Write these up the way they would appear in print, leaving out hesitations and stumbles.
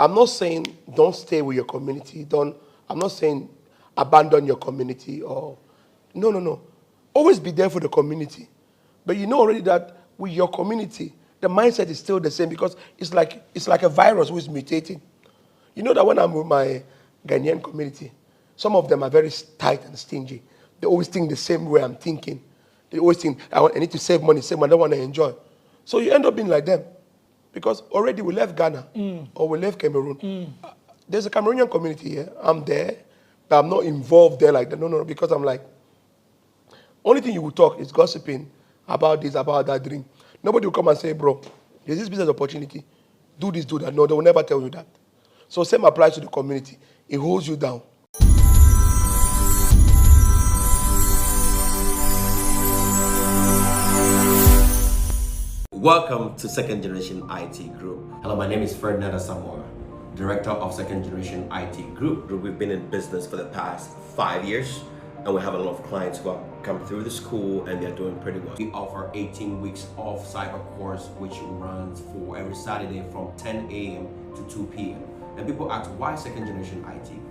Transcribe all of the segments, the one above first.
I'm not saying don't stay with your community. I'm not saying abandon your community or no. Always be there for the community. But you know already that with your community, the mindset is still the same because it's like a virus who is mutating. You know that when I'm with my Ghanaian community, some of them are very tight and stingy. They always think the same way I'm thinking. They always think, I need to save money, I don't want to enjoy. So you end up being like them. Because already we left Ghana or we left Cameroon. There's a Cameroonian community here. I'm there, but I'm not involved there like that. No, because I'm like, only thing you will talk is gossiping about this, about that drink. Nobody will come and say, bro, there's this business opportunity. Do this, do that. No, they will never tell you that. So same applies to the community. It holds you down. Welcome to Second Generation IT Group. Hello, my name is Ferdinand Asamoah, Director of Second Generation IT Group. We've been in business for the past 5 years, and we have a lot of clients who have come through the school and they're doing pretty well. We offer 18 weeks of cyber course, which runs for every Saturday from 10 a.m. to 2 p.m. And people ask, why Second Generation IT Group?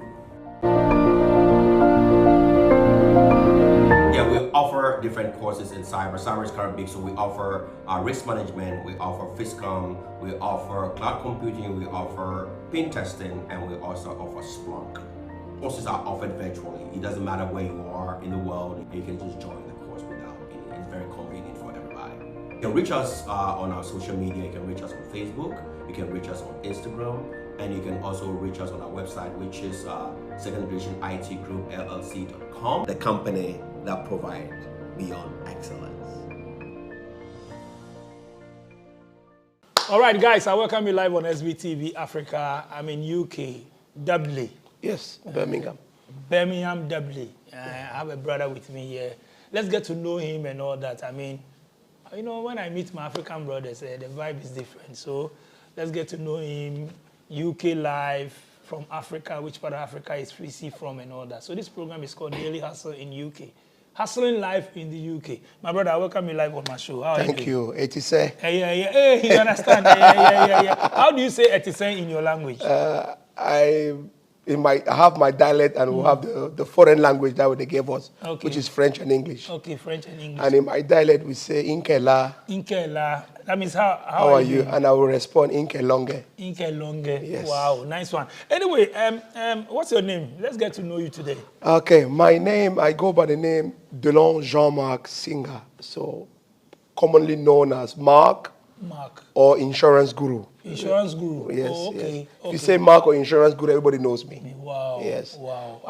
Yeah, we offer different courses in cyber. Cyber is kind of big, so we offer risk management, we offer FISCOM, we offer cloud computing, we offer pen testing, and we also offer Splunk. Courses are offered virtually. It doesn't matter where you are in the world, you can just join the course without any. It's very convenient for everybody. You can reach us on our social media. You can reach us on Facebook, you can reach us on Instagram, and you can also reach us on our website, which is secondgenerationitgroup.llc.com, the company that provides beyond excellence. All right, guys, I welcome you live on SBTV Africa. I'm in UK, Dublin. Yes, Birmingham. Birmingham, Dublin. I have a brother with me here. Let's get to know him and all that. I mean, you know, when I meet my African brothers, the vibe is different. So let's get to know him. UK live from Africa, which part of Africa is Fisi from and all that. So this program is called Daily Hustle in UK. Hustling live in the UK. My brother, I welcome you live on my show. How are Thank you. Etise. Yeah. Hey, you understand? Yeah. How do you say Etise in your language? I have my dialect and we have the foreign language that they gave us, which is French and English. Okay, French and English. And in my dialect, we say Inkela. Inkela. That means how are you? And I will respond Inkelonge. Inkelonge. Yes. Wow, nice one. Anyway, what's your name? Let's get to know you today. Okay, my name, I go by the name Delon Jean-Marc Singer. So commonly known as Mark. Or Insurance Guru. Insurance Guru. Yes. Oh, okay. Yes. If you say Mark or Insurance Guru, everybody knows me. Wow. Yes. Wow.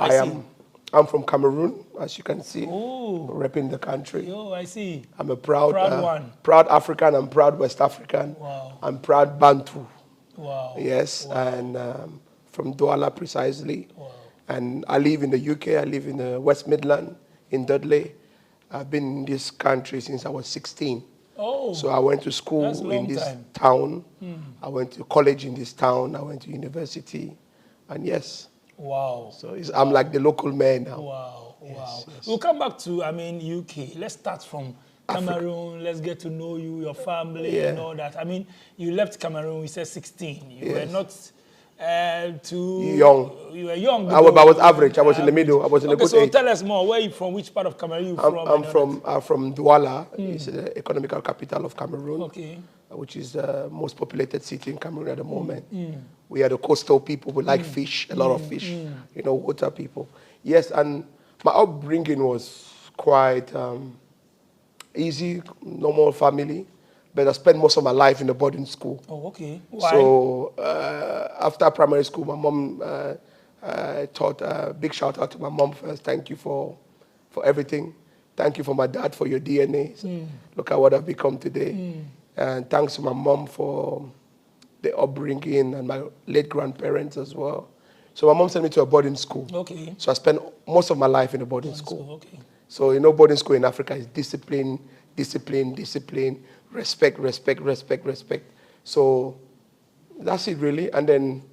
I'm from Cameroon, as you can see. Oh. Repping the country. Oh, I see. I'm a proud one. Proud African and proud West African. Wow. I'm proud Bantu. Wow. Yes. Wow. And from Douala precisely. Wow. And I live in the UK. I live in the West Midland in Dudley. I've been in this country since I was 16. Oh, so I went to school in this town. I went to college in this town. I went to university. And yes. Wow. So I'm like the local man now. Wow. Yes. We'll come back to, UK. Let's start from Cameroon. Let's get to know you, your family, and all that. You left Cameroon, we said 16. You were not too young. You were young. I was average. I was in the middle. I was in a good age. Tell us more. Where are you from? Which part of Cameroon are you from? I'm from Douala. It's the economical capital of Cameroon. Okay. Which is the most populated city in Cameroon at the moment. We are the coastal people. We like fish, a lot of fish. Water people. Yes, and my upbringing was quite easy, normal family. But I spent most of my life in the boarding school. Oh, okay. Why? So after primary school, my mom taught. Big shout out to my mom first. Thank you for everything. Thank you for my dad for your DNA. Look at what I've become today. And thanks to my mom for the upbringing and my late grandparents as well. So my mom sent me to a boarding school. Okay. So I spent most of my life in a boarding school. Okay. So boarding school in Africa is discipline, respect. So that's it really. And then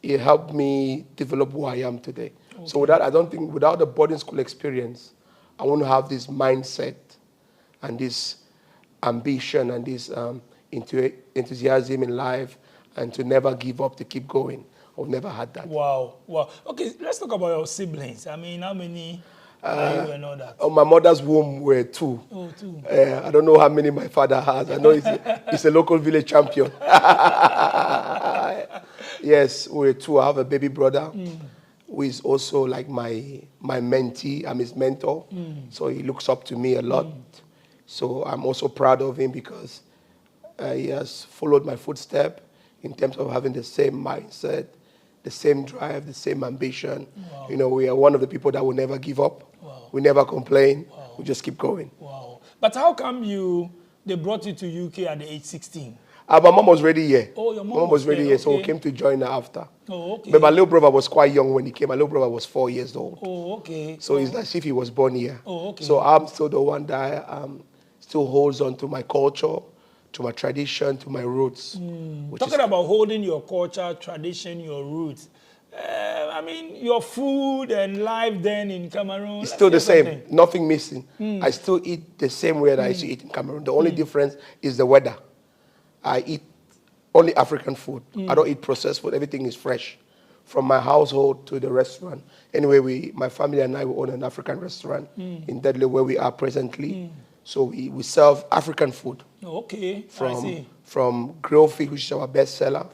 it helped me develop who I am today. Okay. So without the boarding school experience, I want to have this mindset and this ambition and this enthusiasm in life and to never give up, to keep going. I've never had that. Wow, wow. Okay, let's talk about your siblings. I mean, how many are you and all that? On my mother's womb were 2. Oh, 2. I don't know how many my father has. I know he's a local village champion. Yes, we're 2. I have a baby brother who is also like my mentee. I'm his mentor. So he looks up to me a lot. So I'm also proud of him because he has followed my footstep in terms of having the same mindset, the same drive, the same ambition. Wow. You know, we are one of the people that will never give up. Wow. We never complain. Wow. We just keep going. Wow. But how come they brought you to UK at the age 16? My mom was ready here. Oh, your My mom was ready there, here, so we okay. came to join her after. Oh, okay. But my little brother was quite young when he came. My little brother was 4 years old. Oh, okay. So it's as if he was born here. Oh, okay. So I'm still the one that still holds on to my culture, to my tradition, to my roots. Talking about holding your culture, tradition, your roots. I mean, your food and life then in Cameroon. It's still the same, something. nothing missing. I still eat the same way that I used to eat in Cameroon. The only difference is the weather. I eat only African food. I don't eat processed food. Everything is fresh. From my household to the restaurant. Anyway, my family and I, we own an African restaurant in Dudley where we are presently. So we serve African food. Oh, okay, I see. From grilled fish, which is our best seller,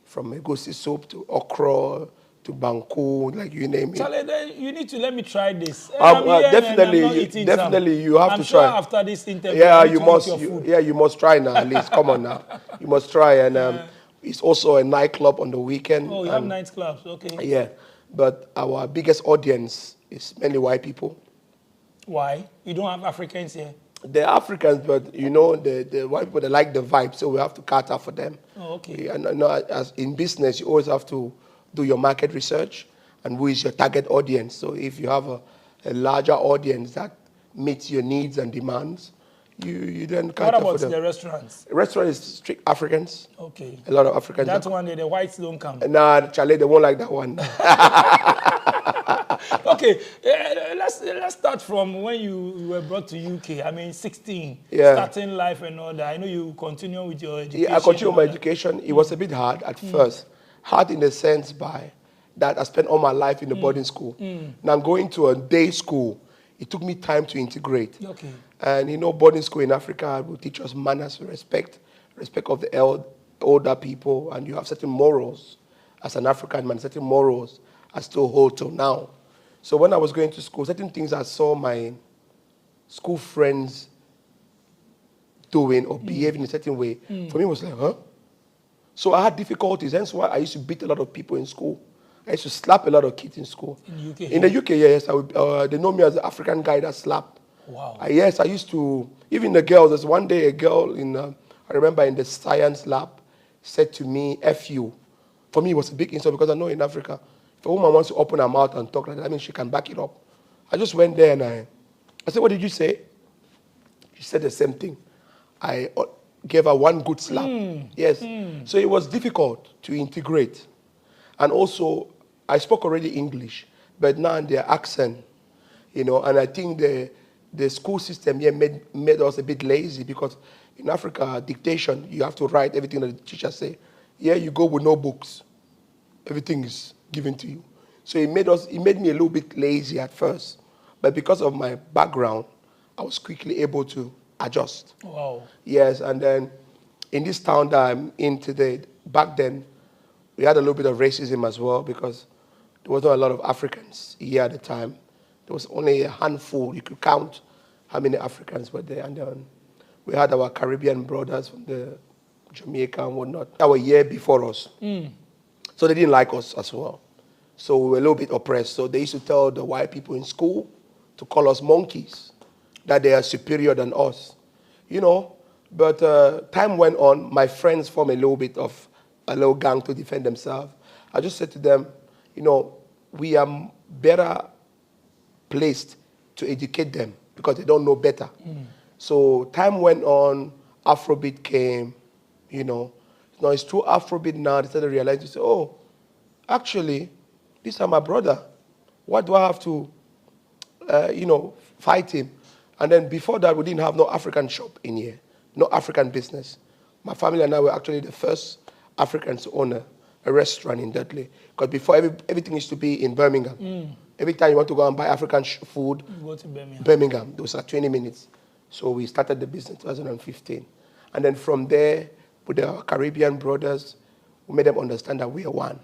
from egusi soup to okra to banku, like you name it. Charlie, then you need to let me try this. I'm here and I'm not Definitely, eating definitely, some. you have I'm to sure try. after this interview, Yeah, I need you to eat must. your food. You must try now. At least, come on now. You must try, and it's also a nightclub on the weekend. Oh, you have nightclubs, okay. Yeah, but our biggest audience is mainly white people. Why? You don't have Africans here? They're Africans, but you know the white people, they like the vibe, so we have to cater for them. Oh, okay. And as in business, you always have to do your market research and who is your target audience. So if you have a larger audience that meets your needs and demands, you then cater What for about them. the restaurants? Restaurant is strict Africans. Okay. A lot of Africans. That one, the whites don't come. Nah, Charlie, they won't like that one. Okay, let's start from when you were brought to UK. I mean, 16, Yeah. starting life and all that. I know you continue with your education. Yeah, I continued and my all that. education. It was a bit hard at first. Hard in the sense by that I spent all my life in the boarding school. Now going to a day school, it took me time to integrate. Okay. And you know, boarding school in Africa will teach us manners, respect of the older people, and you have certain morals as an African man, certain morals I still hold till now. So when I was going to school, certain things I saw my school friends doing or behaving in a certain way, for me it was like, huh? So I had difficulties, hence why I used to beat a lot of people in school. I used to slap a lot of kids in school. In the UK? In the UK, yes. They know me as the African guy that slapped. Wow. Yes, I used to, even the girls, there's one day a girl I remember in the science lab said to me, F you. For me, it was a big insult because I know in Africa, if a woman wants to open her mouth and talk like that, I mean, she can back it up. I just went there and I said, what did you say? She said the same thing. I gave her one good slap. Yes. So it was difficult to integrate. And also, I spoke already English, but now their accent, you know, and I think the school system here made us a bit lazy because in Africa, dictation, you have to write everything that the teacher say. Here you go with no books. Everything is given to you. So it made me a little bit lazy at first. But because of my background, I was quickly able to adjust. Wow. Yes, and then in this town that I'm in today, back then, we had a little bit of racism as well because there was not a lot of Africans here at the time. There was only a handful. You could count how many Africans were there. And then we had our Caribbean brothers from the Jamaica and whatnot that were here before us. So they didn't like us as well. So we were a little bit oppressed. So they used to tell the white people in school to call us monkeys, that they are superior than us. You know, but time went on. My friends formed a little gang to defend themselves. I just said to them, you know, we are better placed to educate them because they don't know better. So time went on, Afrobeat came, you know. Now it's through Afrobeat now they started realizing, say, oh, actually, this is my brother. Why do I have to, fight him? And then before that, we didn't have no African shop in here, no African business. My family and I were actually the first Africans to own a restaurant in Dudley. Because before, everything used to be in Birmingham. Every time you want to go and buy African food, Go to Birmingham. Birmingham, it was like 20 minutes. So we started the business in 2015. And then from there, with our Caribbean brothers, we made them understand that we are one.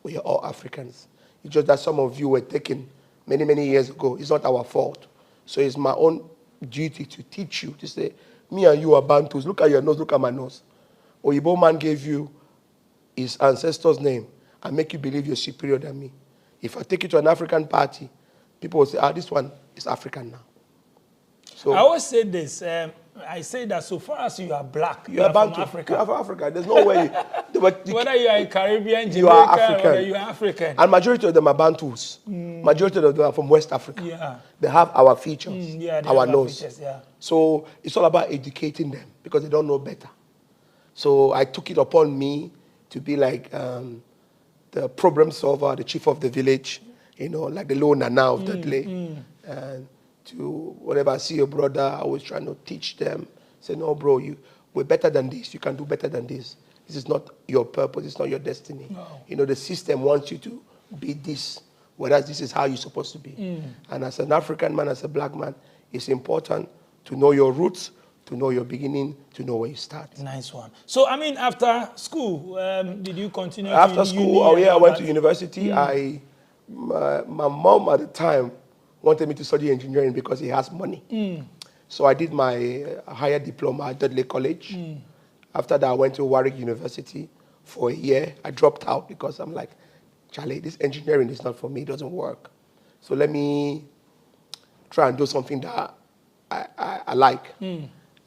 We are all Africans. It's just that some of you were taken many, many years ago. It's not our fault. So it's my own duty to teach you, to say, me and you are Bantus. Look at your nose, look at my nose. Oyibo man gave you his ancestor's name and make you believe you're superior than me. If I take you to an African party, people will say, this one is African now. So I always say this. I say that so far as you are black, you are from Africa. You are from Africa. There's no way. Whether you are Caribbean, Jamaican, you are African. whether you are African. And majority of them are Bantus. Majority of them are from West Africa. Yeah. They have our features, our nose. Features, yeah. So it's all about educating them because they don't know better. So I took it upon me to be like the problem solver, the chief of the village, like the low nana of Dudley. And to whatever I see your brother, I was trying to teach them. Say, no, bro, we're better than this. You can do better than this. This is not your purpose. It's not your destiny. No. The system wants you to be this, whereas this is how you're supposed to be. And as an African man, as a black man, it's important to know your roots, to know your beginning, to know where you start. Nice one. So, after school, did you continue? After school, I went to university. My mom at the time wanted me to study engineering because he has money. So I did my higher diploma at Dudley College. After that, I went to Warwick University for a year. I dropped out because I'm like, Charlie, this engineering is not for me. It doesn't work. So let me try and do something that I like.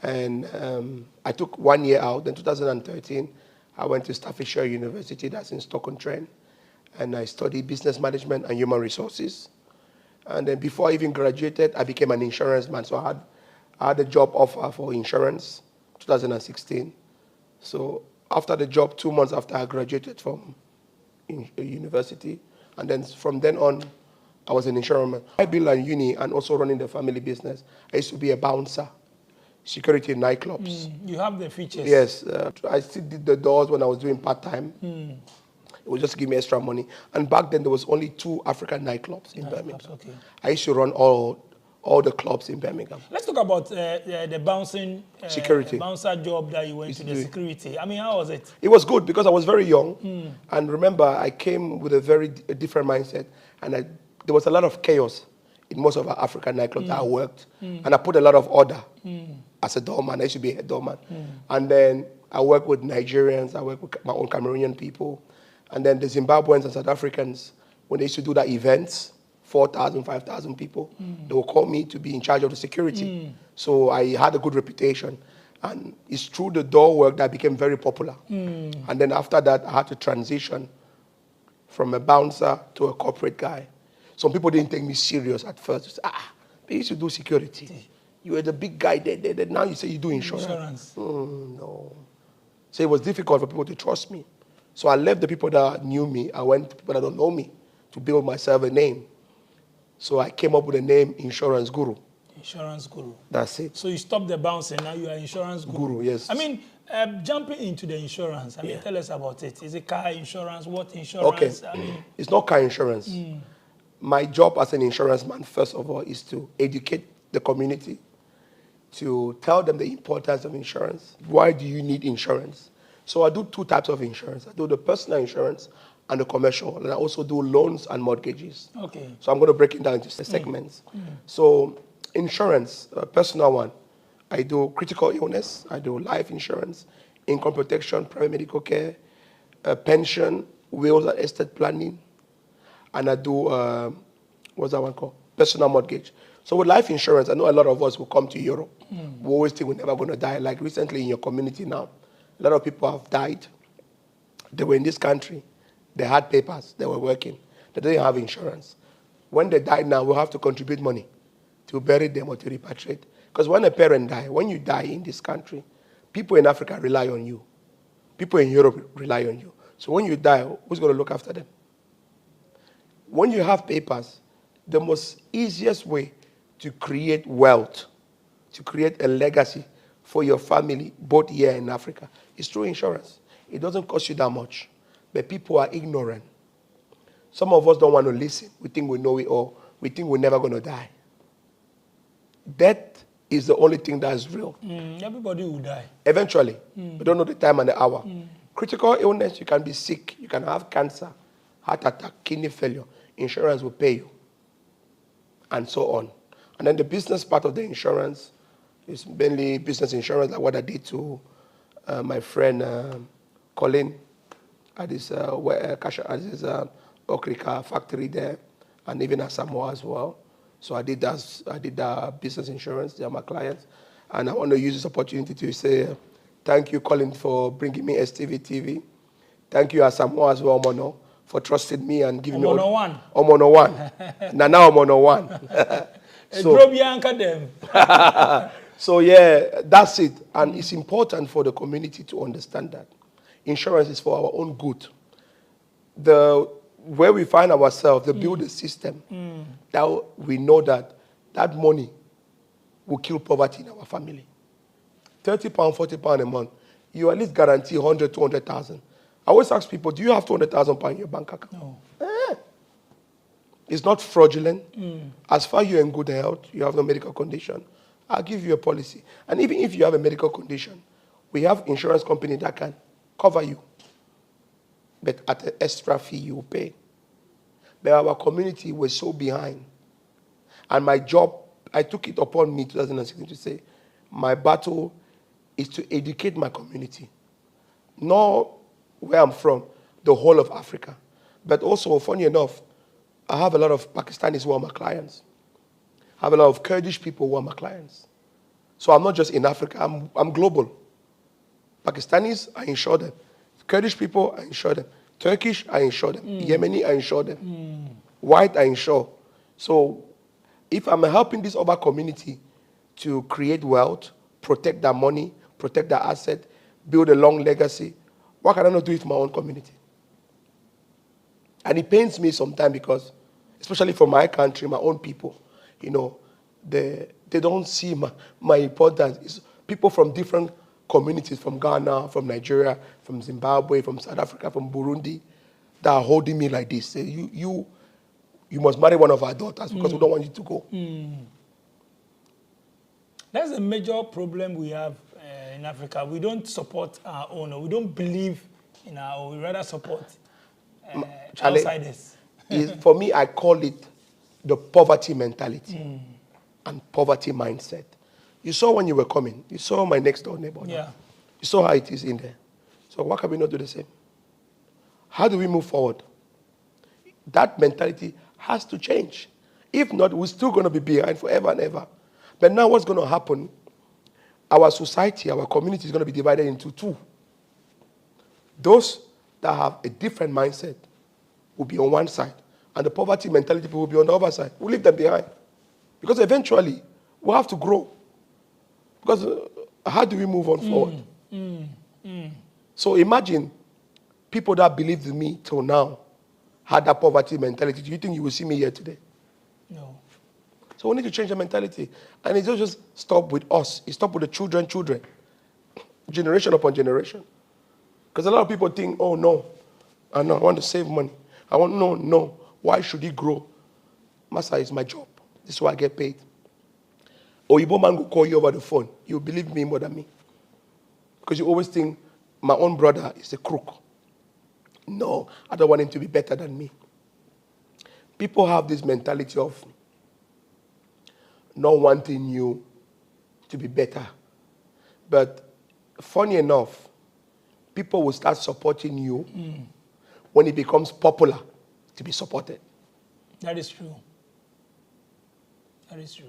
And I took 1 year out. Then 2013, I went to Staffordshire University, that's in Stoke-on-Trent. And I studied business management and human resources. And then before I even graduated, I became an insurance man. So I had a job offer for insurance, 2016. So after the job, 2 months after I graduated from university, and then from then on, I was an insurance man. I built a uni and also running the family business. I used to be a bouncer, security in nightclubs. You have the features. Yes, I still did the doors when I was doing part-time. It was just to give me extra money. And back then, there was only 2 African nightclubs in Birmingham. Okay. I used to run all the clubs in Birmingham. Let's talk about the bouncing security bouncer job that you went to, the security. How was it? It was good because I was very young. And remember, I came with a very different mindset. And there was a lot of chaos in most of our African nightclubs that I worked. And I put a lot of order as a doorman. I used to be a doorman. And then I worked with Nigerians. I worked with my own Cameroonian people. And then the Zimbabweans and South Africans, when they used to do that events, 4,000, 5,000 people, they would call me to be in charge of the security. So I had a good reputation. And it's through the door work that I became very popular. And then after that, I had to transition from a bouncer to a corporate guy. Some people didn't take me serious at first. They said, they used to do security. You were the big guy there. Now you say you do insurance. No. So it was difficult for people to trust me. So I left the people that knew me. I went to people that don't know me to build myself a name. So I came up with the name Insurance Guru. Insurance Guru. That's it. So you stopped the bouncing, now you are Insurance Guru. Yes. Jumping into the insurance, tell us about it. Is it car insurance? What insurance? Okay. It's not car insurance. My job as an insurance man, first of all, is to educate the community, to tell them the importance of insurance. Why do you need insurance? So I do 2 types of insurance. I do the personal insurance and the commercial. And I also do loans and mortgages. Okay. So I'm going to break it down into segments. So insurance, personal one, I do critical illness. I do life insurance, income protection, private medical care, pension, wills and estate planning. And I do, what's that one called? Personal mortgage. So with life insurance, I know a lot of us will come to Europe. We always think we're never going to die. Like recently in your community now, a lot of people have died. They were in this country. They had papers. They were working. They didn't have insurance. When they died now, we'll have to contribute money to bury them or to repatriate. Because when a parent dies, when you die in this country, people in Africa rely on you. People in Europe rely on you. So when you die, who's going to look after them? When you have papers, the most easiest way to create wealth, to create a legacy for your family, both here in Africa, is through insurance. It doesn't cost you that much. but people are ignorant. Some of us don't want to listen. We think we know it all. We think we're never going to die. Death is the only thing that is real. Everybody will die. Eventually. We don't know the time and the hour. Critical illness, you can be sick. You can have cancer, heart attack, kidney failure. Insurance will pay you. And so on. And then the business part of the insurance is mainly business insurance, like what I did to my friend Colin at his Okrika factory there, and even at Samoa as well. So I did that. I did that business insurance. They are my clients, and I want to use this opportunity to say thank you, Colin, for bringing me STV TV. Thank you, Samoa as well, Mono, for trusting me and giving me Omono one. Now Omono one. So yeah, that's it. And it's important for the community to understand that insurance is for our own good. Where we find ourselves, they build a system that we know that money will kill poverty in our family. £30, £40 a month, you at least guarantee 100, 200,000. I always ask people, do you have 200,000 pounds in your bank account? No. It's not fraudulent. As far as you're in good health, you have no medical condition, I'll give you a policy. And even if you have a medical condition, we have insurance company that can cover you, but at an extra fee you will pay. But our community was so behind. And my job, I took it upon me in 2016 to say, my battle is to educate my community. Not where I'm from, the whole of Africa. But also, funny enough, I have a lot of Pakistanis who are my clients. I have a lot of Kurdish people who are my clients. So I'm not just in Africa, I'm global. Pakistanis, I insure them. Kurdish people, I insure them. Turkish, I insure them. Yemeni, I insure them. White, I insure. So if I'm helping this other community to create wealth, protect their money, protect their asset, build a long legacy, why can I not do it for my own community? And it pains me sometimes because, especially for my country, my own people, they don't see my importance. It's people from different communities, from Ghana, from Nigeria, from Zimbabwe, from South Africa, from Burundi, that are holding me like this. Say, you must marry one of our daughters because we don't want you to go. That's a major problem we have in Africa. We don't support our own, or we don't believe in our own. We rather support outsiders. For me, I call it the poverty mentality and poverty mindset. You saw when you were coming. You saw my next door neighbor. Yeah. You saw how it is in there. So why can we not do the same? How do we move forward? That mentality has to change. If not, we're still going to be behind forever and ever. But now what's going to happen? Our society, our community is going to be divided into two. Those that have a different mindset will be on one side, and the poverty mentality people will be on the other side. We'll leave them behind. Because eventually, we'll have to grow. Because how do we move on forward? So imagine people that believed in me till now had that poverty mentality. Do you think you will see me here today? No. So we need to change the mentality. And it doesn't just stop with us. It stops with the children, generation upon generation. Because a lot of people think, oh, no, I want to save money. No. Why should it grow? Master, it's my job. This is why I get paid. Oyibo man will call you over the phone. You believe me more than me. Because you always think, my own brother is a crook. No, I don't want him to be better than me. People have this mentality of not wanting you to be better. But funny enough, people will start supporting you when it becomes popular to be supported. That is true. That is true.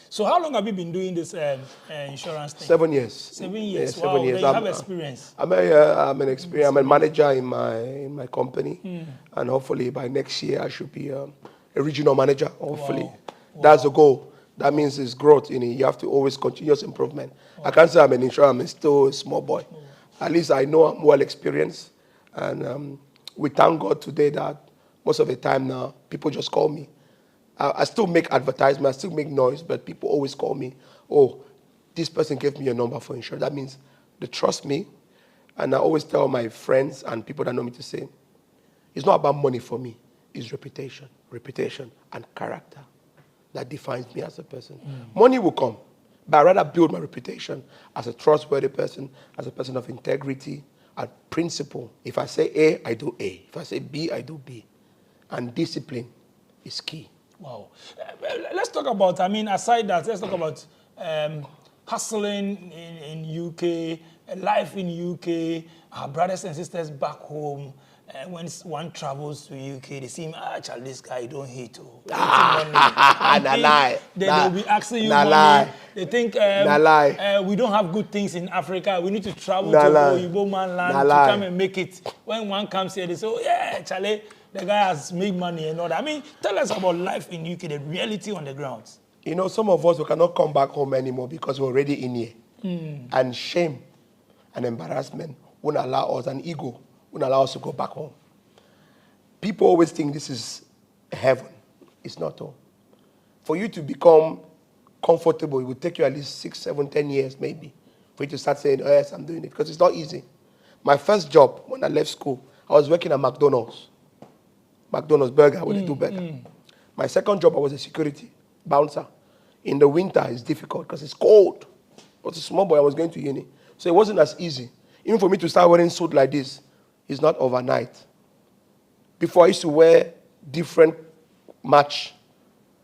So how long have you been doing this insurance thing? 7 years. 7 years. Yeah, 7 wow, years. Then you have experience. I'm a manager in my company, and hopefully by next year I should be a regional manager. Hopefully, that's the goal. That means it's growth. You have to always continuous improvement. I can't say I'm an insurer. I'm still a small boy. At least I know I'm well experienced, and we thank God today that most of the time now people just call me. I still make advertisement, I still make noise, but people always call me, oh, this person gave me a number for insurance. That means they trust me. And I always tell my friends and people that know me to say, It's not about money for me. It's reputation and character that defines me as a person. Money will come, but I'd rather build my reputation as a trustworthy person, as a person of integrity and principle. If I say A, I do A. If I say B, I do B. And discipline is key. Wow. Let's talk about, I mean, aside that, let's talk about hustling in UK, life in UK, our brothers and sisters back home. When one travels to UK, they see, Charlie, this guy don't hate you. They'll be asking you money. They think we don't have good things in Africa. We need to travel to Oyibo man land to come and make it. When one comes here, they say, oh, yeah, Charlie, the guy has made money and all that. I mean, tell us about life in UK, the reality on the ground. You know, some of us, we cannot come back home anymore because we're already in here. And shame and embarrassment won't allow us, and ego won't allow us to go back home. People always think this is heaven. It's not all. For you to become comfortable, it will take you at least 6, 7, 10 years maybe for you to start saying, oh, yes, I'm doing it, because it's not easy. My first job when I left school, I was working at McDonald's burger, when they do burger. My second job, I was a security bouncer. In the winter, it's difficult because it's cold. I was a small boy, I was going to uni. So it wasn't as easy. Even for me to start wearing suit like this, it's not overnight. Before I used to wear different match.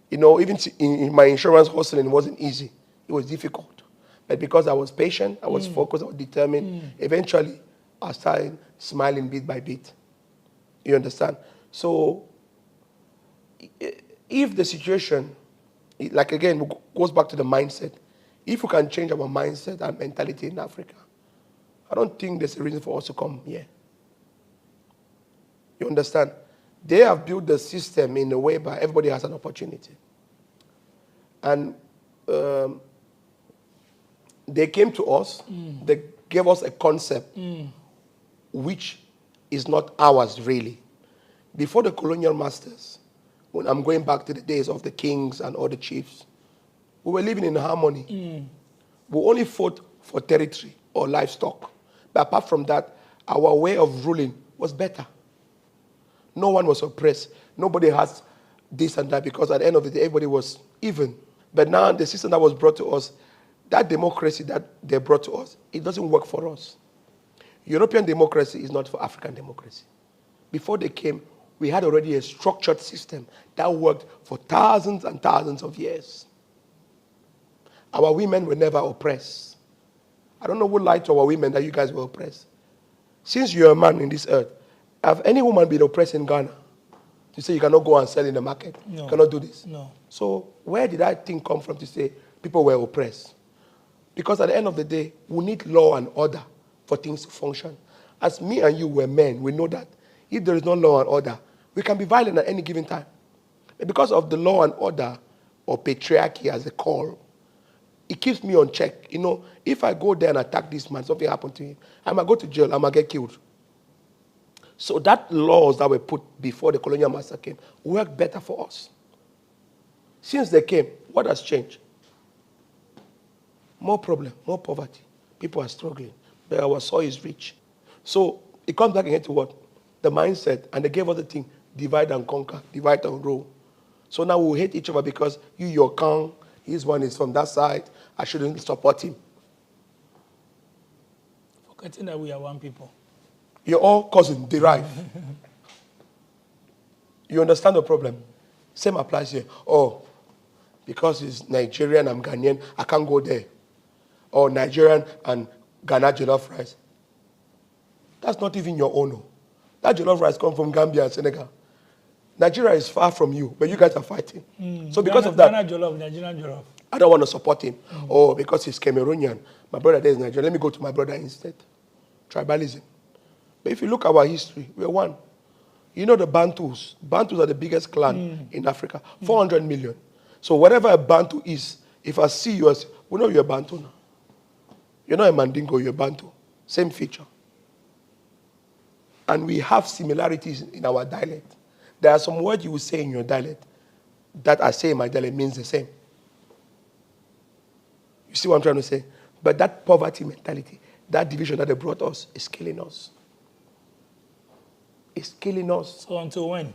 You know, even in my insurance hustling, it wasn't easy. It was difficult. But because I was patient, I was focused, I was determined, eventually I started smiling bit by bit. You understand? So if the situation, like again, goes back to the mindset, if we can change our mindset and mentality in Africa, I don't think there's a reason for us to come here. You understand? They have built the system in a way where everybody has an opportunity. And they came to us, they gave us a concept which is not ours really. Before the colonial masters, when I'm going back to the days of the kings and all the chiefs, we were living in harmony. We only fought for territory or livestock. But apart from that, our way of ruling was better. No one was oppressed. Nobody has this and that, because at the end of the day, everybody was even. But now the system that was brought to us, that democracy that they brought to us, it doesn't work for us. European democracy is not for African democracy. Before they came, we had already a structured system that worked for thousands and thousands of years. Our women were never oppressed. I don't know who lied to our women that you guys were oppressed. Since you're a man in this earth, have any woman been oppressed in Ghana? To say you cannot go and sell in the market? No. You cannot do this? No. So where did that thing come from to say people were oppressed? Because at the end of the day, we need law and order for things to function. As me and you were men, we know that if there is no law and order, we can be violent at any given time. And because of the law and order, or patriarchy as a call, it keeps me on check. You know, if I go there and attack this man, something happened to him, I might go to jail, I might get killed. So that laws that were put before the colonial master came worked better for us. Since they came, what has changed? More problem, more poverty. People are struggling, but our soil is rich. So it comes back again to what? The mindset, and they gave us the thing, divide and conquer, divide and rule. So now we hate each other because you're Kang, his one is from that side, I shouldn't support him. Forgetting that we are one people. You're all cousin, derive. You understand the problem? Same applies here. Oh, because he's Nigerian, I'm Ghanaian, I can't go there. Or Nigerian and Ghana jollof rice. That's not even your own. That jollof rice comes from Gambia and Senegal. Nigeria is far from you, but you guys are fighting. So because of that, Ghana jollof, Nigerian jollof. I don't want to support him. Oh, because he's Cameroonian. My brother there is Nigerian. Let me go to my brother instead. Tribalism. But if you look at our history, we're one. You know the Bantus. Bantus are the biggest clan in Africa. 400 million. So whatever a Bantu is, if I see you as, we know you're a Bantu now. You're not a Mandingo, you're a Bantu. Same feature. And we have similarities in our dialect. There are some words you will say in your dialect that I say in my dialect means the same. You see what I'm trying to say? But that poverty mentality, that division that they brought us is killing us. It's killing us. So until when?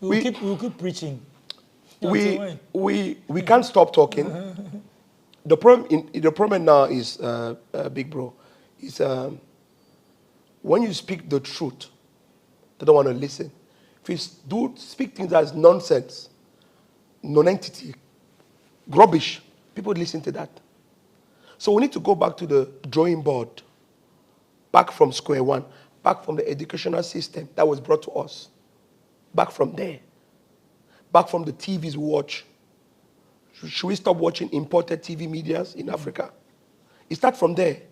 We'll keep preaching. Until We can't stop talking. The problem now is, big bro, is when you speak the truth, they don't want to listen. If you speak things as nonsense, non-entity, rubbish, people listen to that. So we need to go back to the drawing board, back from square one, back from the educational system that was brought to us, back from there, back from the TVs we watch. Should we stop watching imported TV medias in Africa? It starts from there.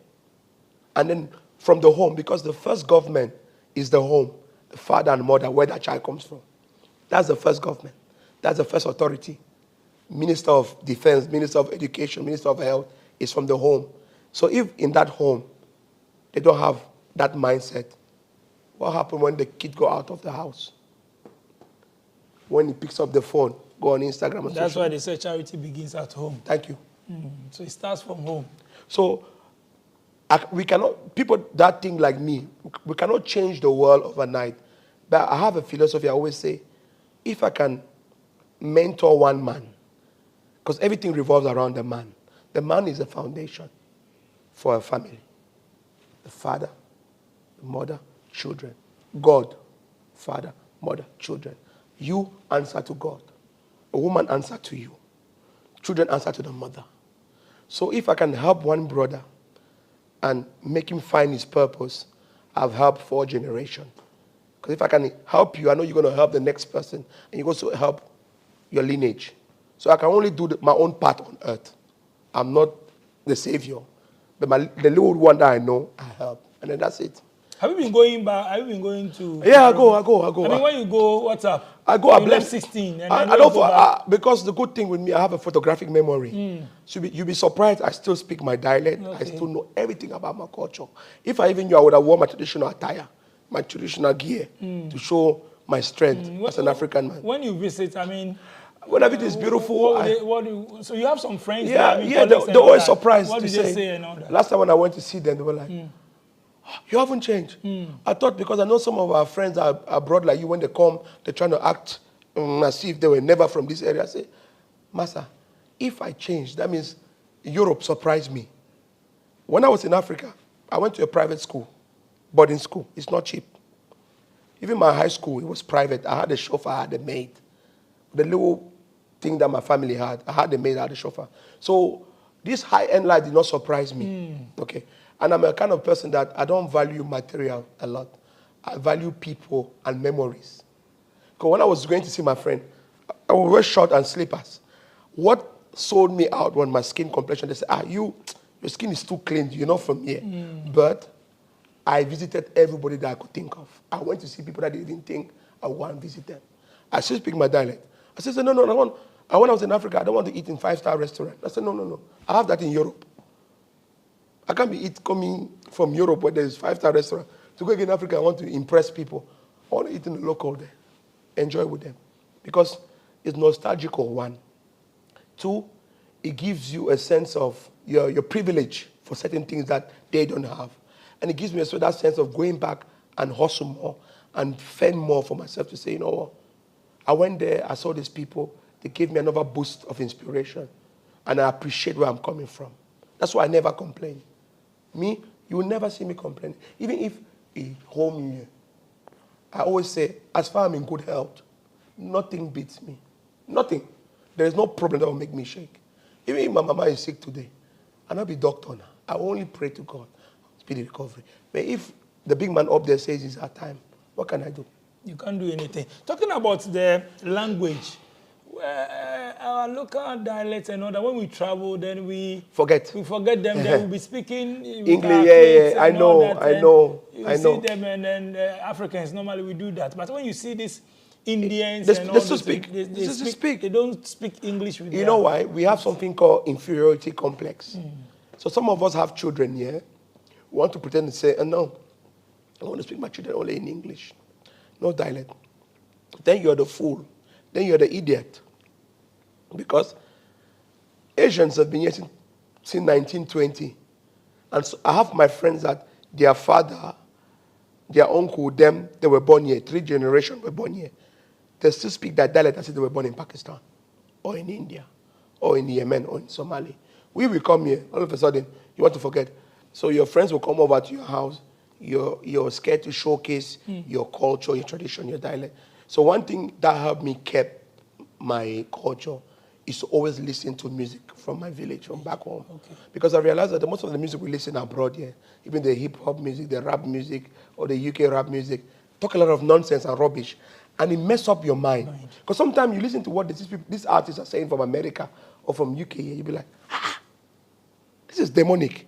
And then from the home, because the first government is the home, the father and mother, where that child comes from. That's the first government. That's the first authority. Minister of Defense, Minister of Education, Minister of Health is from the home. So if in that home, they don't have that mindset, what happens when the kid go out of the house? When he picks up the phone, go on Instagram and That's why they say charity begins at home. Thank you. So it starts from home. So we cannot, people that think like me, we cannot change the world overnight. But I have a philosophy I always say, if I can mentor one man, because everything revolves around the man is the foundation for a family. The father, the mother, children. God, father, mother, children. You answer to God. A woman answer to you. Children answer to the mother. So if I can help one brother and make him find his purpose, I've helped 4 generations. Because if I can help you, I know you're going to help the next person, and you're also help your lineage. So I can only do my own part on earth. I'm not the savior. But the little one that I know, I help. And then that's it. Have you been going back? Have you been going to? Yeah, I go. I mean, when you go, what's up? I go. I bless 16. And I don't because the good thing with me, I have a photographic memory. So you'll be surprised. I still speak my dialect. Okay. I still know everything about my culture. If I even knew, I would have worn my traditional attire, my traditional gear to show my strength as an African man. When you visit, I mean. When everything is beautiful. So you have some friends yeah, there? I mean, yeah, they're always surprised. What did they say and all that? Last time when I went to see them, they were like, you haven't changed. I thought because I know some of our friends are abroad like you, when they come, they're trying to act as if they were never from this area. I say, Master, if I change, that means Europe surprised me. When I was in Africa, I went to a private school, boarding school. It's not cheap. Even my high school, it was private. I had a chauffeur, I had a maid. The little thing that my family had, I had a maid, I had a chauffeur. So this high-end life did not surprise me. Okay. And I'm a kind of person that I don't value material a lot. I value people and memories. Because when I was going to see my friend, I would wear shorts and slippers. What sold me out when my skin complexion, they said, your skin is too clean, you're not from here. But I visited everybody that I could think of. I went to see people that didn't think I would want to visit them. I still speak my dialect. I said, no, when I was in Africa, I don't want to eat in 5-star restaurant. I said, no. I have that in Europe. I can't be coming from Europe where there's 5-star restaurant. To go again in Africa, I want to impress people. I want to eat in the local there. Enjoy with them. Because it's nostalgical, 1. 2, it gives you a sense of your privilege for certain things that they don't have. And it gives me that sense of going back and hustle more and fend more for myself to say, you know what? I went there, I saw these people. They gave me another boost of inspiration. And I appreciate where I'm coming from. That's why I never complain. Me, you will never see me complain. Even if a home here, I always say, as far as I'm in good health, nothing beats me. Nothing. There is no problem that will make me shake. Even if my mama is sick today, I'll not be doctor now. I only pray to God, speedy recovery. But if the big man up there says it's our time, what can I do? You can't do anything. Talking about the language, our local dialects and all that, when we travel, then we forget them. Then we'll be speaking English. Yeah. I know. You see them, and then Africans normally we do that. But when you see these Indians they don't speak English with you know why? We have something called inferiority complex. So some of us have children here. We want to pretend to say, no, I want to speak my children only in English. No dialect. Then you're the fool. Then you're the idiot. Because Asians have been here since 1920. And so I have my friends that their father their uncle, them, they were born here. 3 generations were born here. They still speak that dialect as if they were born in Pakistan, or in India, or in Yemen, or in Somalia. We will come here, all of a sudden, you want to forget. So your friends will come over to your house. You're scared to showcase your culture, your tradition, your dialect. So one thing that helped me keep my culture is to always listen to music from my village, from back home. Okay. Because I realized that most of the music we listen abroad here, even the hip-hop music, the rap music, or the UK rap music, talk a lot of nonsense and rubbish. And it mess up your mind. Because sometimes you listen to what these artists are saying from America or from UK, you'll be like, this is demonic.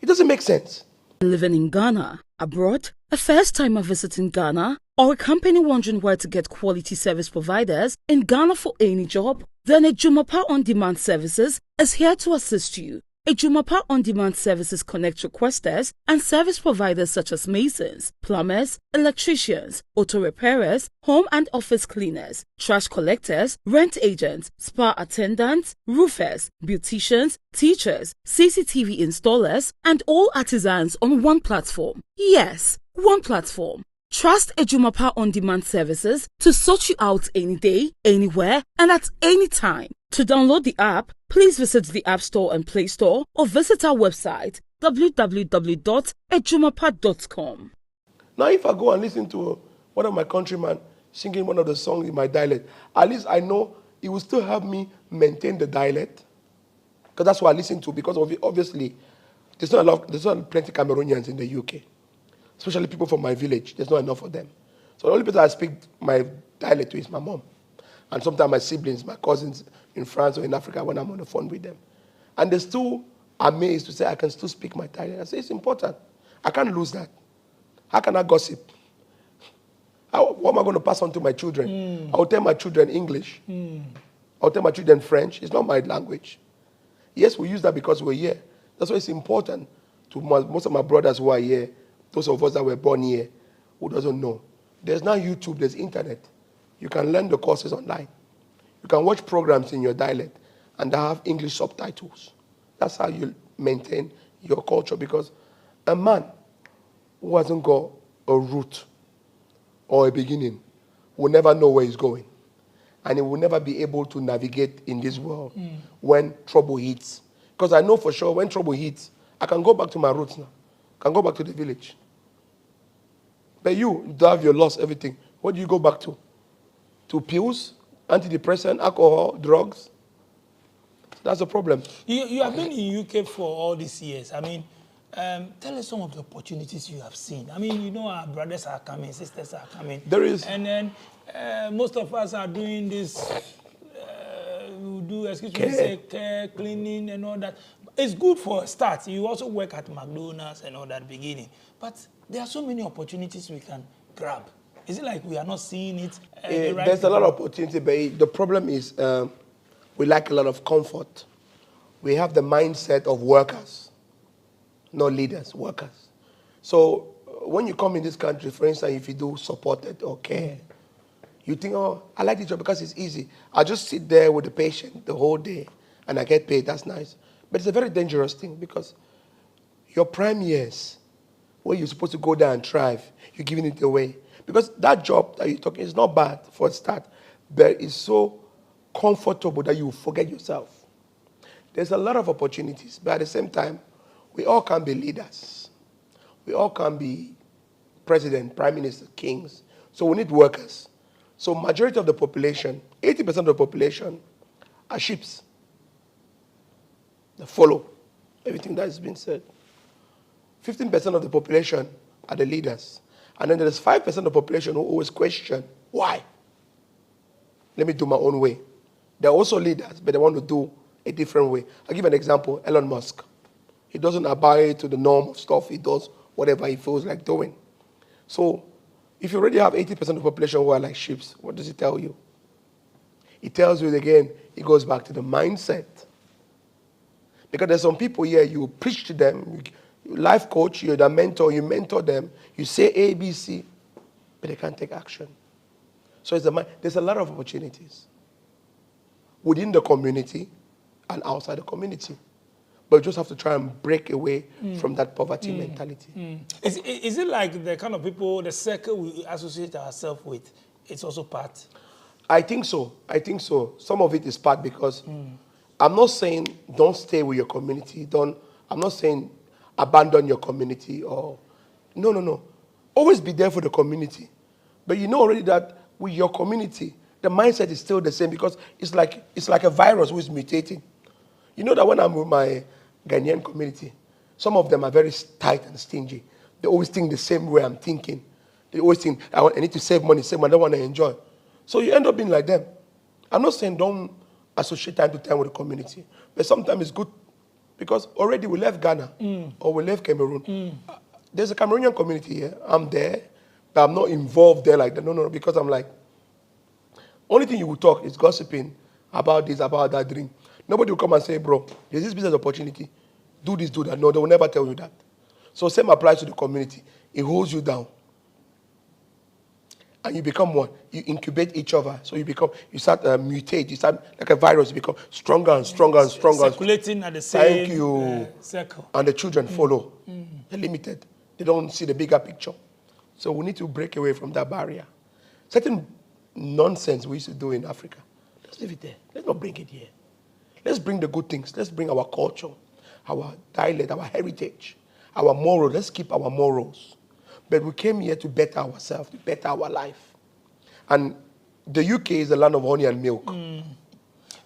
It doesn't make sense. Living in Ghana, abroad, a first-timer visiting Ghana, or a company wondering where to get quality service providers in Ghana for any job, then Ejumapa On Demand Services is here to assist you. Ejumapa On Demand Services connect requesters and service providers such as masons, plumbers, electricians, auto repairers, home and office cleaners, trash collectors, rent agents, spa attendants, roofers, beauticians, teachers, CCTV installers, and all artisans on one platform. Yes, one platform. Trust Ejumapa On Demand Services to sort you out any day, anywhere, and at any time. To download the app, please visit the App Store and Play Store or visit our website www.ejumapa.com. Now, if I go and listen to one of my countrymen singing one of the songs in my dialect, at least I know it will still help me maintain the dialect. Because that's what I listen to. Because obviously, there's not plenty Cameroonians in the UK. Especially people from my village. There's not enough of them. So the only person I speak my dialect to is my mom. And sometimes my siblings, my cousins in France or in Africa when I'm on the phone with them. And they're still amazed to say I can still speak my dialect. I say it's important. I can't lose that. How can I gossip? What am I going to pass on to my children? I'll tell my children English. I'll tell my children French. It's not my language. Yes, we use that because we're here. That's why it's important to most of my brothers who are here, those of us that were born here, who doesn't know. There's now YouTube, there's internet. You can learn the courses online. You can watch programs in your dialect and they have English subtitles. That's how you maintain your culture, because a man who hasn't got a root or a beginning will never know where he's going. And he will never be able to navigate in this world when trouble hits. Because I know for sure when trouble hits, I can go back to my roots now. I can go back to the village. But you have your lost everything. What do you go back to? To pills, antidepressant, alcohol, drugs? That's a problem. You have been in UK for all these years. I mean, tell us some of the opportunities you have seen. I mean, you know, our brothers are coming, sisters are coming. There is. And then most of us are doing this, we do, care, cleaning and all that. It's good for a start. You also work at McDonald's and all that beginning. But there are so many opportunities we can grab. Is it like we are not seeing it? There's a lot of opportunity, but the problem is we lack a lot of comfort. We have the mindset of workers, not leaders, workers. So when you come in this country, for instance, if you do supported or care, you think, oh, I like this job because it's easy. I just sit there with the patient the whole day and I get paid. That's nice. But it's a very dangerous thing, because your prime years, where you're supposed to go there and thrive, you're giving it away. Because that job that you're talking is not bad for a start, but it's so comfortable that you forget yourself. There's a lot of opportunities, but at the same time, we all can be leaders. We all can be president, prime minister, kings. So we need workers. So majority of the population, 80% of the population, are sheeps. They follow everything that has been said. 15% of the population are the leaders. And then there's 5% of the population who always question, why? Let me do my own way. They're also leaders, but they want to do a different way. I'll give an example, Elon Musk. He doesn't abide to the norm of stuff. He does whatever he feels like doing. So if you already have 80% of the population who are like sheep, what does it tell you? It tells you again, it goes back to the mindset. Because there's some people here, you preach to them, you life coach, you're the mentor, you mentor them, you say A, B, C, but they can't take action. So there's a lot of opportunities within the community and outside the community. but you just have to try and break away from that poverty mentality. Is it like the kind of people, the circle we associate ourselves with, it's also part? I think so. I think so. Some of it is part because I'm not saying don't stay with your community. I'm not saying abandon your community or no. Always be there for the community. But you know already that with your community, the mindset is still the same because it's like a virus who is mutating. You know that when I'm with my Ghanaian community, some of them are very tight and stingy. They always think the same way I'm thinking. They always think, I need to save money, I don't want to enjoy. So you end up being like them. I'm not saying don't associate time to time with the community, but sometimes it's good because already we left Ghana or we left Cameroon. There's a Cameroonian community here. I'm there, but I'm not involved there like that. No, because I'm like, only thing you will talk is gossiping about this, about that drink. Nobody will come and say, bro, there's this business opportunity. Do this, do that. No, they will never tell you that. So same applies to the community. It holds you down. And you become one. You incubate each other. So you start mutate. You start like a virus. You become stronger and stronger and stronger. Circulating at the same Thank you. circle. And the children follow. They're limited. They don't see the bigger picture. So we need to break away from that barrier. Certain nonsense we used to do in Africa, let's leave it there. Let's not bring it here. Let's bring the good things. Let's bring our culture, our dialect, our heritage, our morals. Let's keep our morals. But we came here to better ourselves, to better our life. And the UK is the land of honey and milk.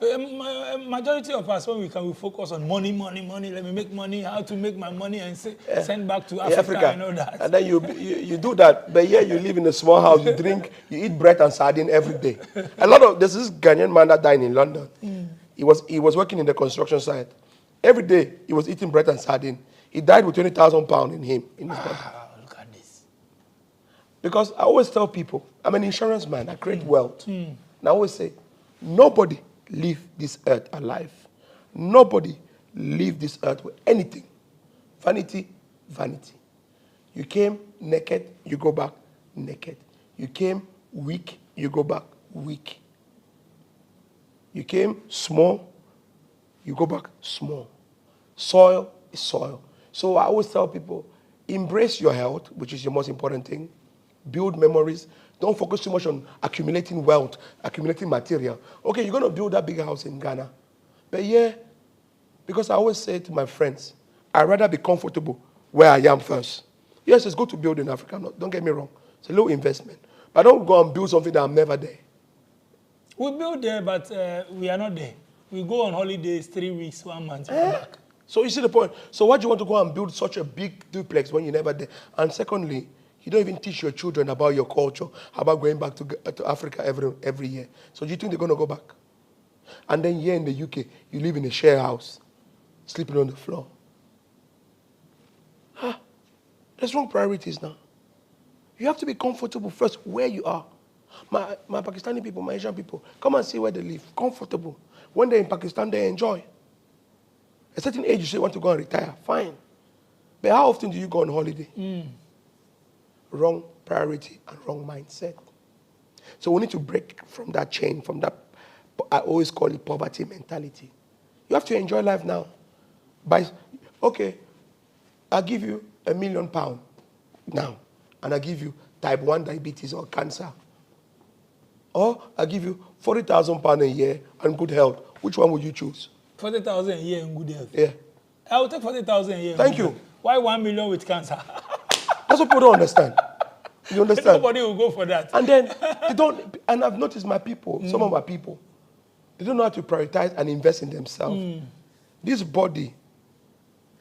Majority of us, when we focus on money. Let me make money, how to make my money and send back to Africa and all that. And then you do that, but here you live in a small house, you drink, you eat bread and sardine every day. There's this Ghanaian man that died in London. He was working in the construction site. Every day he was eating bread and sardine. He died with 20,000 pounds in his body. Look at this. Because I always tell people, I'm an insurance man, I create wealth. And I always say, nobody leave this earth alive. Nobody leave this earth with anything. Vanity, vanity. You came naked, you go back naked. You came weak, you go back weak. You came small, you go back small. Soil is soil. So I always tell people, embrace your health, which is your most important thing. Build memories. Don't focus too much on accumulating wealth, accumulating material. Okay, you're going to build that big house in Ghana. But yeah, because I always say to my friends, I'd rather be comfortable where I am first. Yes, it's good to build in Africa. No, don't get me wrong. It's a low investment. But don't go and build something that I'm never there. We build there, but we are not there. We go on holidays 3 weeks, 1 month, we're back. So you see the point. So why do you want to go and build such a big duplex when you're never there? And secondly, you don't even teach your children about your culture, about going back to Africa every year. So do you think they're going to go back? And then here in the UK, you live in a share house, sleeping on the floor. There's wrong priorities now. You have to be comfortable first where you are. My Pakistani people, my Asian people, come and see where they live. Comfortable. When they're in Pakistan, they enjoy. At a certain age, you say you want to go and retire. Fine. But how often do you go on holiday? Wrong priority and wrong mindset. So we need to break from that chain, from that, I always call it poverty mentality. You have to enjoy life now. Okay, I'll give you £1 million now, and I'll give you type 1 diabetes or cancer. Or I'll give you £40,000 a year and good health. Which one would you choose? 40,000 a year in good health. Yeah. I will take 40,000 a year. Thank you. Why 1 million with cancer? That's what people don't understand. You understand? Nobody will go for that. And then they don't, and I've noticed my people, some of my people, they don't know how to prioritize and invest in themselves. This body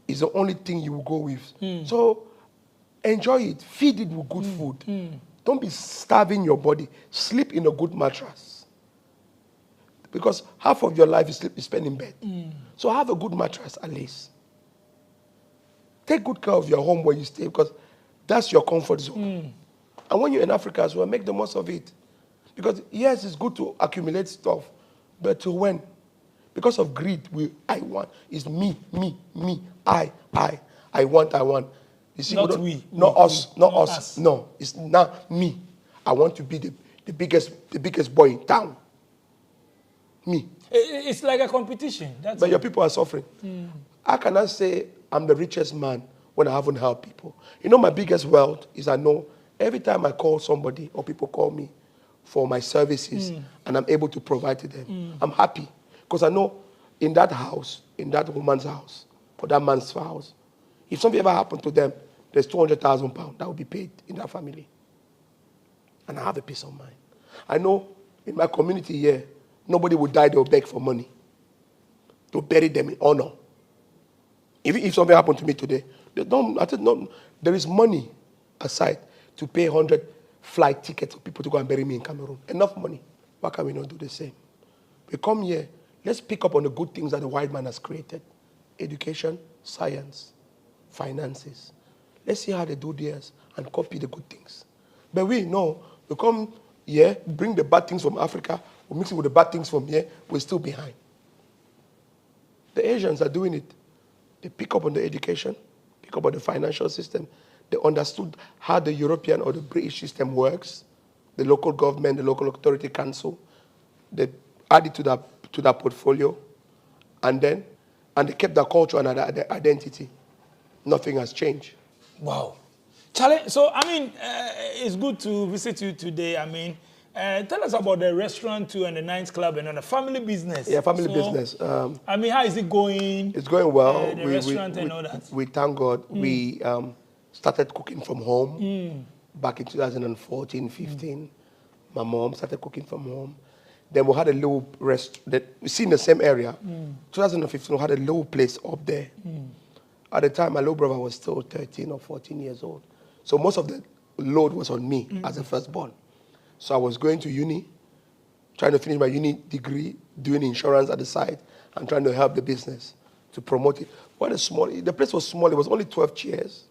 is the only thing you will go with. So enjoy it. Feed it with good food. Don't be starving your body. Sleep in a good mattress. Because half of your life you spend in bed. So have a good mattress at least. Take good care of your home where you stay because that's your comfort zone. And when you're in Africa as well, make the most of it. Because yes, it's good to accumulate stuff, but to when? Because of greed, I want. It's me, I want. You see, not we. Not we, us, not us. No, it's not me. I want to be the biggest boy in town. Me. It's like a competition. But your people are suffering. I cannot say I'm the richest man when I haven't helped people. You know, my biggest wealth is I know every time I call somebody or people call me for my services and I'm able to provide to them, I'm happy. Because I know in that house, in that woman's house, or that man's house, if something ever happened to them, there's 200,000 pounds that will be paid in that family. And I have a peace of mind. I know in my community here, nobody would die, they'll beg for money to bury them in honor. If something happened to me today, there is money aside to pay 100 flight tickets for people to go and bury me in Cameroon. Enough money. Why can we not do the same? We come here, let's pick up on the good things that the white man has created. Education, science, finances. Let's see how they do theirs and copy the good things. But we come here, bring the bad things from Africa, we mix it with the bad things from here, we're still behind. The Asians are doing it. They pick up on the education, pick up on the financial system. They understood how the European or the British system works, the local government, the local authority council. They added to that portfolio, and they kept their culture and their identity. Nothing has changed. Wow. Charlie, so, I mean, it's good to visit you today. I mean, tell us about the restaurant too and the nightclub and the family business. Yeah, family business. I mean, how is it going? It's going well. The restaurant and all that. We thank God. We started cooking from home back in 2014, 15. My mom started cooking from home. Then we had a little restaurant. We see in the same area. 2015, we had a little place up there. At the time, my little brother was still 13 or 14 years old. So most of the load was on me as a firstborn. So I was going to uni, trying to finish my uni degree, doing insurance at the side, and trying to help the business to promote it. The place was small. It was only 12 chairs.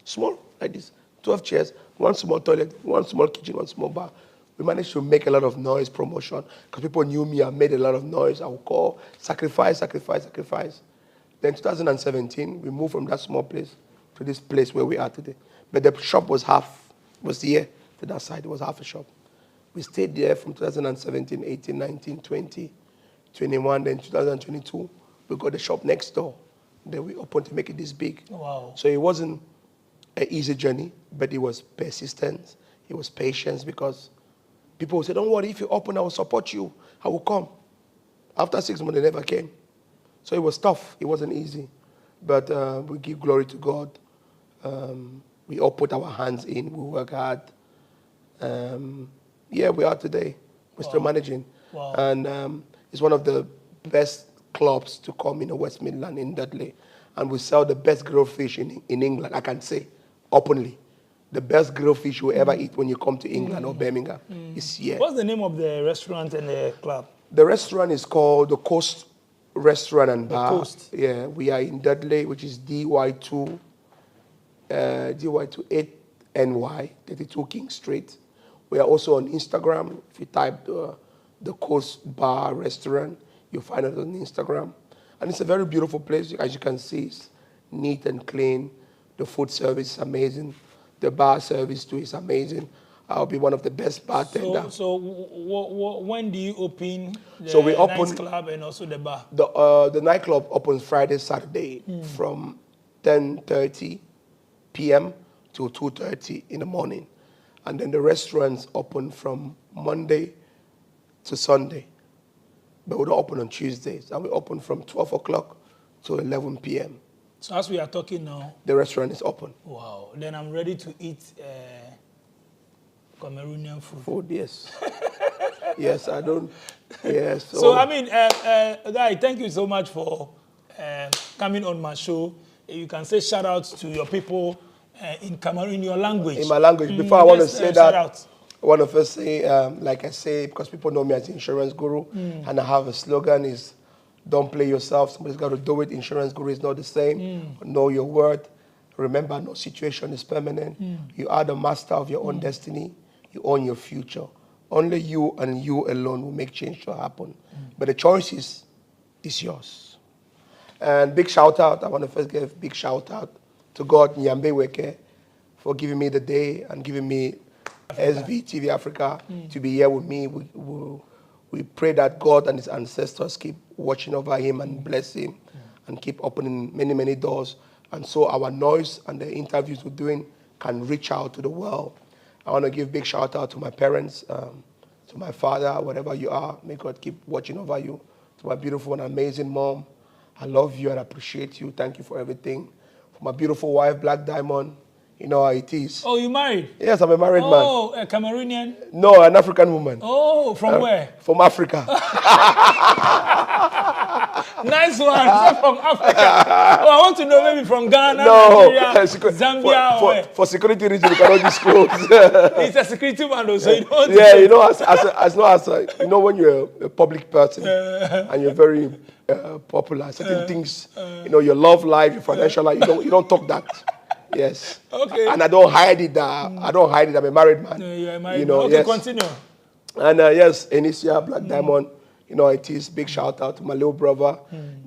Small, like this. 12 chairs, one small toilet, one small kitchen, one small bar. We managed to make a lot of noise promotion because people knew me. I made a lot of noise. I would call, sacrifice. Then 2017, we moved from that small place to this place where we are today. But the shop was here to that side. It was half a shop. We stayed there from 2017, 18, 19, 20, 21. Then 2022, we got the shop next door. Then we opened to make it this big. Wow. So it wasn't an easy journey, but it was persistence. It was patience because people would say, don't worry, if you open, I will support you. I will come. After 6 months, they never came. So it was tough. It wasn't easy. But we give glory to God. We all put our hands in. We work hard. We are today. We're still managing. Wow. And it's one of the best clubs to come in the West Midland in Dudley. And we sell the best grilled fish in England, I can say, openly. The best grilled fish you ever eat when you come to England or Birmingham is here. What's the name of the restaurant and the club? The restaurant is called the Coast Restaurant and Bar. The Coast. Yeah, we are in Dudley, which is DY2 8NY, 32 King Street. We are also on Instagram. If you type the Coast Bar Restaurant, you'll find it on Instagram. And it's a very beautiful place. As you can see, it's neat and clean. The food service is amazing. The bar service too is amazing. I'll be one of the best bartenders. So when do you open the nightclub and also the bar? The nightclub opens Friday, Saturday from 10:30 p.m. to 2:30 in the morning. And then the restaurants open from Monday to Sunday. But we don't open on Tuesdays. And we open from 12 o'clock to 11 p.m. So as we are talking now, the restaurant is open. Wow. Then I'm ready to eat Cameroonian food. Food, yes. Yes, I don't. Yes. So I mean, Guy, thank you so much for coming on my show. You can say shout outs to your people in Cameroon, in your language. In my language. Before I want to say that, out. I want to first say, like I say, because people know me as the insurance guru, and I have a slogan is, don't play yourself. Somebody's got to do it. Insurance guru is not the same. Know your word. Remember, no situation is permanent. You are the master of your own destiny. You own your future. Only you and you alone will make change to happen. But the choice is yours. And big shout out. I want to first give a big shout out to God, Nyambe Weke, for giving me the day and giving me SVTV Africa to be here with me. We pray that God and his ancestors keep watching over him and bless him and keep opening many, many doors. And so our noise and the interviews we're doing can reach out to the world. I want to give big shout out to my parents, to my father, wherever you are. May God keep watching over you. To my beautiful and amazing mom, I love you and appreciate you. Thank you for everything. For my beautiful wife, Black Diamond, you know how it is. Oh, you married? Yes, I'm a married man. Oh, a Cameroonian? No, an African woman. Oh, from where? From Africa. Nice one. So from Africa. Oh, I want to know maybe from Ghana, No, Nigeria, Zambia. for security reasons, we cannot disclose. It's a security man, though, so you don't. Yeah, you know, you know, when you're a public person and you're very popular, certain things, you know, your love life, your financial life, you don't talk that. Yes. Okay. And I don't hide it. I don't hide it. I'm a married man. You're a married You know, man. Okay, yes. continue. And yes, Enicia, Black Diamond, you know it is. Big shout out to my little brother,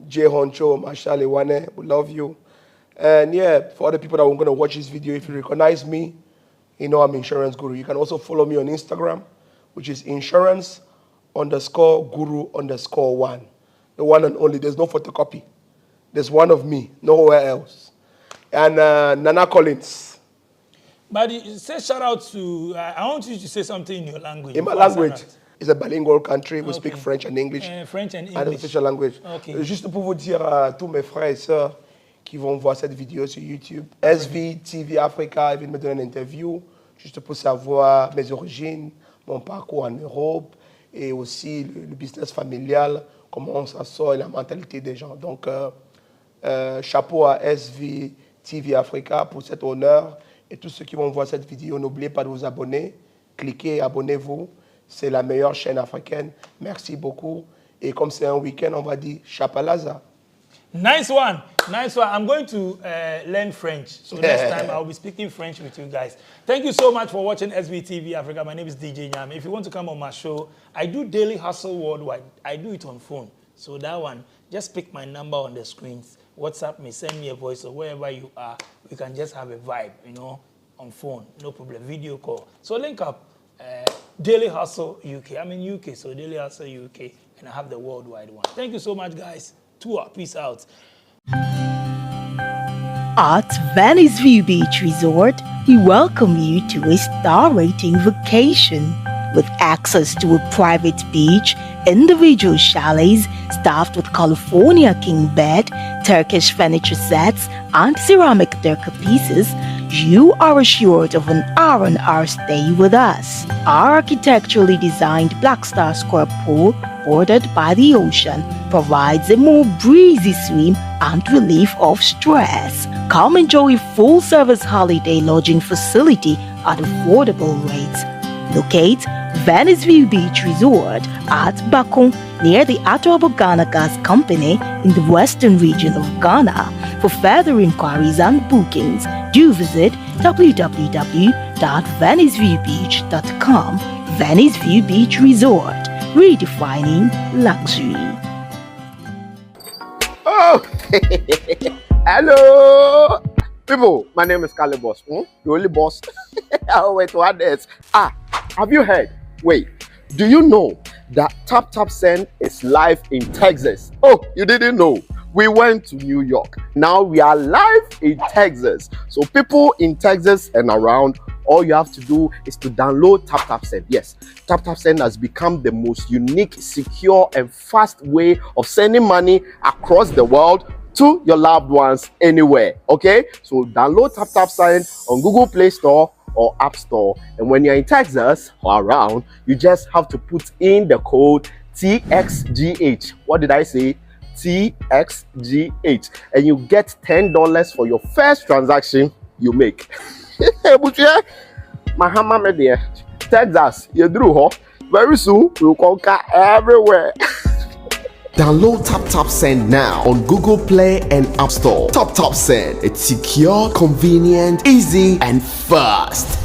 Jay Honcho, Marshall Iwane. We love you. And yeah, for other people that are going to watch this video, if you recognize me, you know I'm Insurance Guru. You can also follow me on Instagram, which is insurance_guru_1. The one and only. There's no photocopy. There's one of me, nowhere else. And Nana Collins. But say shout out to, I want you to say something in your language. In my language, it's a bilingual country. We speak French and English. French and And English. official language. Okay. Juste pour vous dire à tous mes frères et sœurs qui vont voir cette vidéo sur YouTube, SV TV Africa, ils viennent me donner une interview, juste pour savoir mes origines, mon parcours en Europe et aussi le business familial, comment ça sort et la mentalité des gens. Donc, chapeau à SV TV Africa pour cet honneur. Et tous ceux qui vont voir cette vidéo, n'oubliez pas de vous abonner. Cliquez, abonnez-vous. C'est la meilleure chaîne africaine. Merci beaucoup. Et comme c'est un week-end, on va dire Chapalaza. Nice one. Nice one. I'm going to learn French. So next time I'll be speaking French with you guys. Thank you so much for watching SBTV Africa. My name is DJ Nyam. If you want to come on my show, I do Daily Hustle Worldwide. I do it on phone. So that one, just pick my number on the screens. WhatsApp me, send me a voice or wherever you are. We can just have a vibe, you know, on phone. No problem. Video call. So link up. Daily Hustle UK. I'm in UK, so Daily Hustle UK, and I have the worldwide one. Thank you so much, guys. Tour. Peace out. At Venice View Beach Resort, we welcome you to a star-rating vacation with access to a private beach, individual chalets staffed with California king bed, Turkish furniture sets, and ceramic decor pieces. You are assured of an R&R stay with us. Our architecturally designed Black Star Square pool, bordered by the ocean, provides a more breezy swim and relief of stress. Come enjoy a full-service holiday lodging facility at affordable rates. Locate Venice View Beach Resort at Bakun, near the Atobo Ghana Gas Company in the western region of Ghana. For further inquiries and bookings, do visit www.veniceviewbeach.com. Venice View Beach Resort, redefining luxury. Oh, hello, people. My name is Kali Boss. The only boss. I'll wait to others. Have you heard? Wait, do you know that Tap Tap Send is live in Texas? Oh, you didn't know? We went to New York. Now we are live in Texas. So people in Texas and around, all you have to do is to download Tap Tap Send. Yes, Tap Tap Send has become the most unique, secure, and fast way of sending money across the world to your loved ones anywhere. Okay, so download Tap Tap Send on Google Play Store or App Store, and when you're in Texas or around, you just have to put in the code TXGH. What did I say? TXGH, and you get $10 for your first transaction you make. Mahama media, Texas, you drew, huh? Very soon we'll conquer everywhere. Download Tap Tap Send now on Google Play and App Store. Tap Tap Send, it's secure, convenient, easy, and fast.